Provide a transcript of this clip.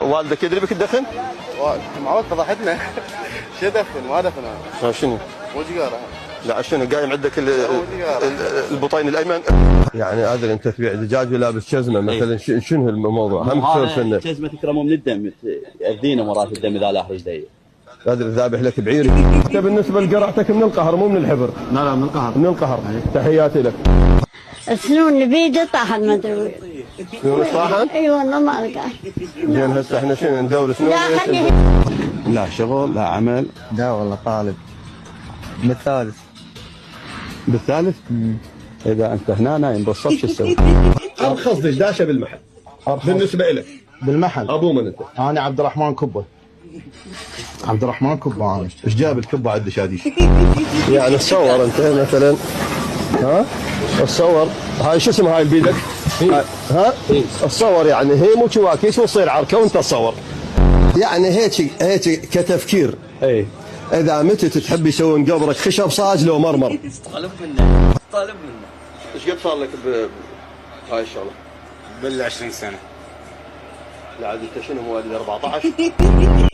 والدك يدري بك الدفن؟ معود فضحتنا. شو دفن ما دفن هذا؟ شنو؟ مو جيجاره. لا شنو قايم عندك البطين الايمن؟ يعني هذا انت تبيع دجاج ولابس جزمه مثلا شنو الموضوع؟ هم تسولف انه جزمه تكرمه من الدم يأذينا مرات الدم اذا لاح رجلي. قادر ذابح لك بعيري. انت بالنسبه لقرعتك من القهر مو من الحبر؟ لا من القهر. من القهر. تحياتي لك. السنون بيده طاحت ما ادري. سنون طاحت؟ اي والله ما القى. زين هسه احنا شنو ندور سنون؟ لا خليه. لا شغل لا عمل. لا والله طالب. بالثالث. بالثالث؟ اذا انت هنا نايم بالصف شو تسوي؟ ارخص دشداشه بالمحل. بالنسبه لك. بالمحل. ابو من انت؟ انا عبد الرحمن كبه. عبد الرحمن كبه انا. ايش جاب الكبه على الدشاديش؟ يعني تصور انت مثلا ها؟ تصور هاي شو اسمها هاي بيدك؟ ها؟ تصور يعني هي مو كواكيس وتصير عركه وانت تصور. يعني هيك كتفكير. اي اذا متت تحب يسوون قبرك خشب صاج لو مرمر. طالب منه. ايش قد صار لك بهاي الشغله؟ بال 20 سنه. لا عاد انت شنو مواليد 14؟